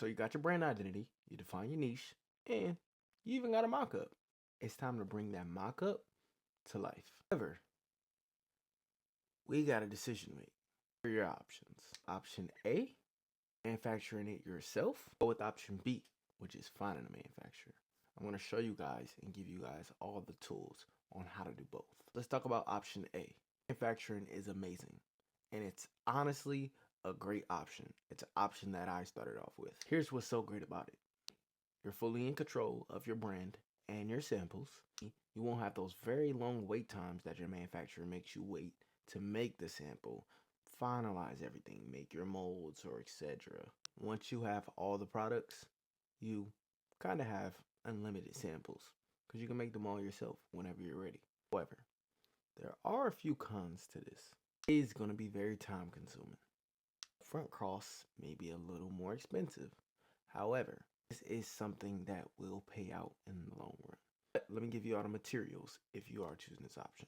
So you got your brand identity, you define your niche, and you even got a mock-up. It's time to bring that mock-up to life. However, we got a decision to make. Here are your options. Option A, manufacturing it yourself. Go with option B, which is finding a manufacturer. I'm going to show you guys and give you guys all the tools on how to do both. Let's talk about option A. Manufacturing is amazing, and it's honestly a great option. It's an option that I started off with. Here's what's so great about it. You're fully in control of your brand and your samples. You won't have those very long wait times that your manufacturer makes you wait to make the sample, finalize everything, make your molds or etc. Once you have all the products, you kind of have unlimited samples because you can make them all yourself whenever you're ready. However, there are a few cons to this. It is going to be very time consuming. Front costs may be a little more expensive. However, this is something that will pay out in the long run. But let me give you all the materials if you are choosing this option.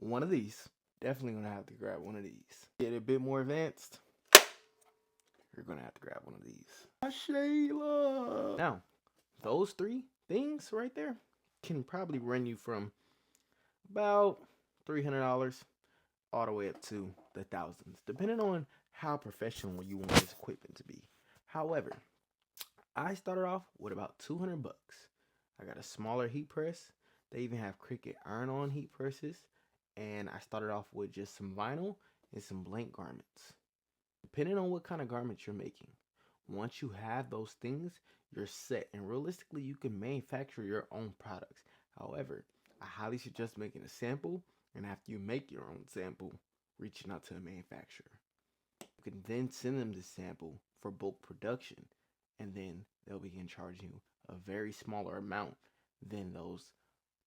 One of these, definitely going to have to grab one of these. Get a bit more advanced, you're going to have to grab one of these. Shayla! Now, those three things right there can probably run you from about $300 all the way up to the thousands, depending on how professional you want this equipment to be. However, I started off with about 200 bucks. I got a smaller heat press. They even have Cricut iron-on heat presses. And I started off with just some vinyl and some blank garments. Depending on what kind of garments you're making, once you have those things, you're set. And realistically, you can manufacture your own products. However, I highly suggest making a sample, and after you make your own sample, reaching out to a manufacturer. You can then send them the sample for bulk production, and then they'll begin charging you a very smaller amount than those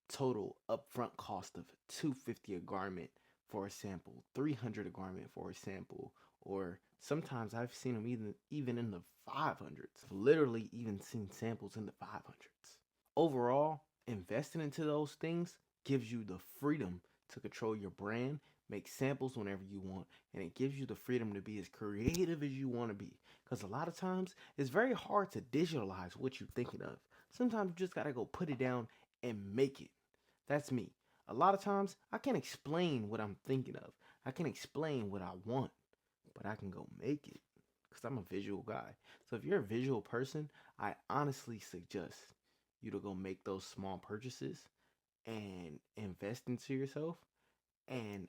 total upfront cost of $250 a garment for a sample, $300 a garment for a sample, or sometimes I've seen them even in the 500s. Literally even seen samples in the 500s. Overall, investing into those things gives you the freedom to control your brand, make samples whenever you want, and it gives you the freedom to be as creative as you want to be. Because a lot of times, it's very hard to digitalize what you're thinking of. Sometimes you just gotta go put it down and make it. That's me. A lot of times, I can't explain what I'm thinking of. I can explain what I want, but I can go make it because I'm a visual guy. So if you're a visual person, I honestly suggest you to go make those small purchases and invest into yourself and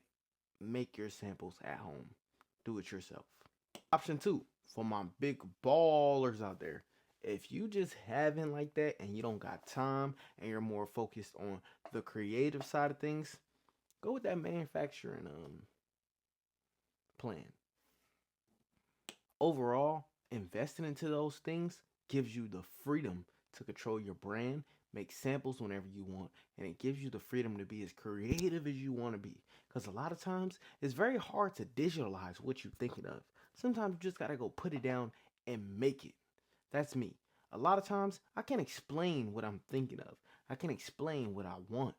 make your samples at home. Do it yourself. Option 2, for my big ballers out there. If you just haven't like that and you don't got time and you're more focused on the creative side of things, go with that manufacturing plan. Overall, investing into those things gives you the freedom to control your brand, make samples whenever you want, and it gives you the freedom to be as creative as you want to be. Because a lot of times, it's very hard to digitalize what you're thinking of. Sometimes you just gotta go put it down and make it. That's me. A lot of times, I can't explain what I'm thinking of. I can't explain what I want,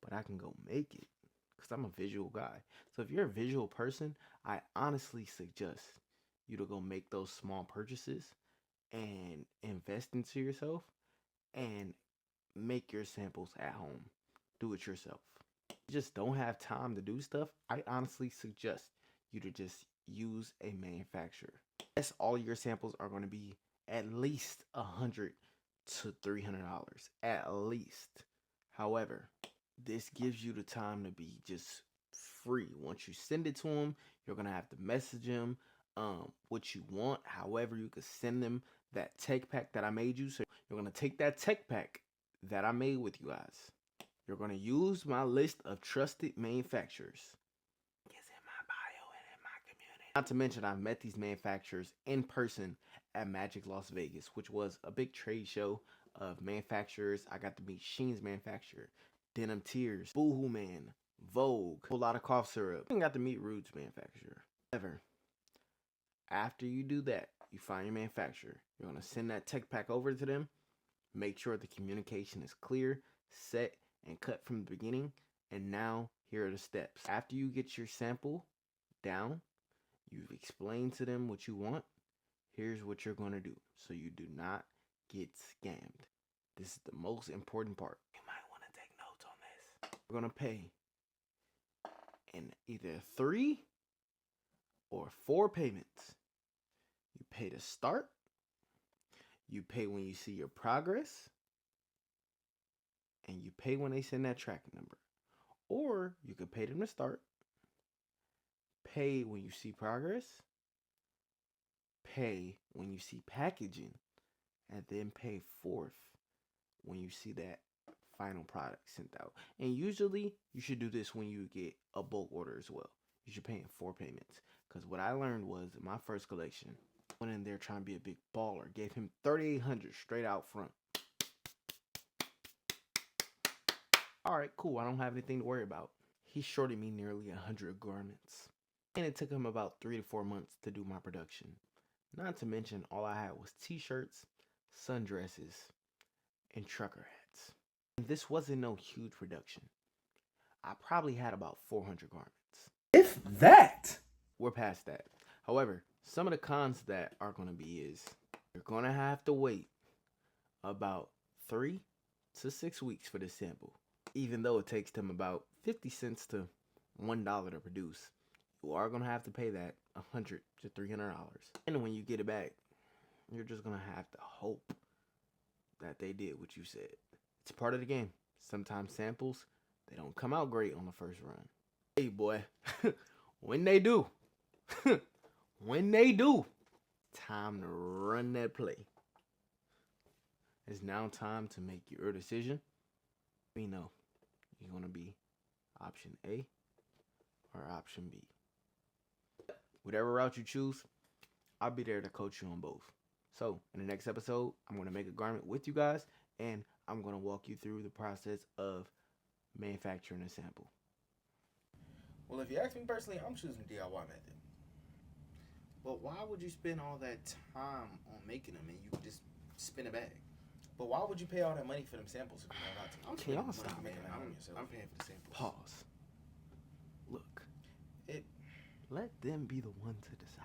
but I can go make it because I'm a visual guy. So if you're a visual person, I honestly suggest you to go make those small purchases and invest into yourself and make your samples at home. Do it yourself. You just don't have time to do stuff. I honestly suggest you to just use a manufacturer. Yes, all your samples are going to be at least $100 to $300 at least. However, this gives you the time to be just free. Once you send it to them, you're gonna have to message them what you want. However, you could send them that tech pack that I made you. So you're gonna take that tech pack that I made with you guys. You're gonna use my list of trusted manufacturers. It's in my bio and in my community. Not to mention, I've met these manufacturers in person at Magic Las Vegas, which was a big trade show of manufacturers. I got to meet Sheen's manufacturer, Denim Tears, Boohoo Man, Vogue, a whole lot of cough syrup. I got to meet Rude's manufacturer. However, after you do that, you find your manufacturer. You're going to send that tech pack over to them. Make sure the communication is clear, set, and cut from the beginning. And now, here are the steps. After you get your sample down, you've explained to them what you want. here's what you're going to do so you do not get scammed. This is the most important part. You might want to take notes on this. We're going to pay in either 3 or 4 payments. You pay to start. You pay when you see your progress. And you pay when they send that tracking number. Or you could pay them to start. Pay when you see progress. Pay when you see packaging. And then pay fourth when you see that final product sent out. And usually you should do this when you get a bulk order as well. You should pay in 4 payments. Because what I learned was in my first collection, went in there trying to be a big baller. Gave him $3,800 straight out front. Alright, cool. I don't have anything to worry about. He shorted me nearly 100 garments. And it took him about 3 to 4 months to do my production. Not to mention all I had was t-shirts, sundresses, and trucker hats. And this wasn't no huge production. I probably had about 400 garments. If that! We're past that. However, some of the cons that are going to be is you're going to have to wait about 3 to 6 weeks for this sample. Even though it takes them about 50 cents to $1 to produce, you are going to have to pay that $100 to $300. And when you get it back, you're just going to have to hope that they did what you said. It's part of the game. Sometimes samples, they don't come out great on the first run. Hey boy, when they do, time to run that play. It's now time to make your decision. We know you're going to be option A or option B. Whatever route you choose, I'll be there to coach you on both. So in the next episode, I'm going to make a garment with you guys, and I'm going to walk you through the process of manufacturing a sample. Well, if you ask me personally, I'm choosing the DIY method. But why would you spend all that time on making them and you could just spin a bag? But why would you pay all that money for them samples if you're not about to? Y'all stop, man. I'm paying for the samples. Pause. Look. Let them be the one to decide.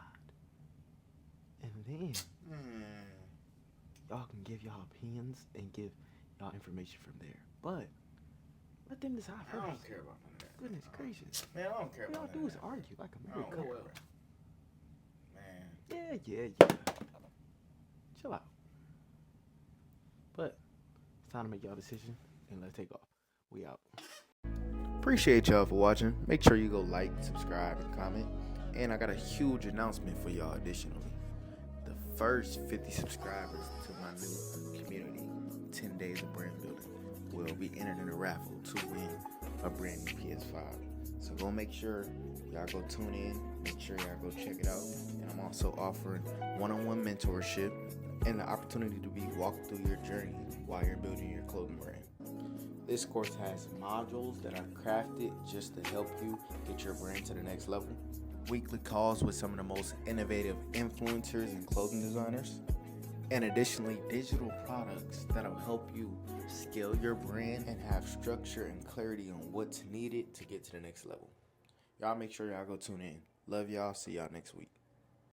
And then y'all can give y'all opinions and give y'all information from there. But let them decide first. I don't care about none of that. Goodness gracious. Man, I don't care about What y'all do is argue like a married couple. Man. Yeah. Chill out. But it's time to make y'all decision and let's take off. We out. Appreciate y'all for watching. Make sure you go like, subscribe, and comment. And I got a huge announcement for y'all additionally. The first 50 subscribers to my new community, 10 Days of Brand Building, will be entered in a raffle to win a brand new PS5. So go make sure y'all go tune in. Make sure y'all go check it out. And I'm also offering one-on-one mentorship and the opportunity to be walked through your journey while you're building your clothing brand. This course has modules that are crafted just to help you get your brand to the next level. Weekly calls with some of the most innovative influencers and clothing designers. And additionally, digital products that'll help you scale your brand and have structure and clarity on what's needed to get to the next level. Y'all make sure y'all go tune in. Love y'all. See y'all next week.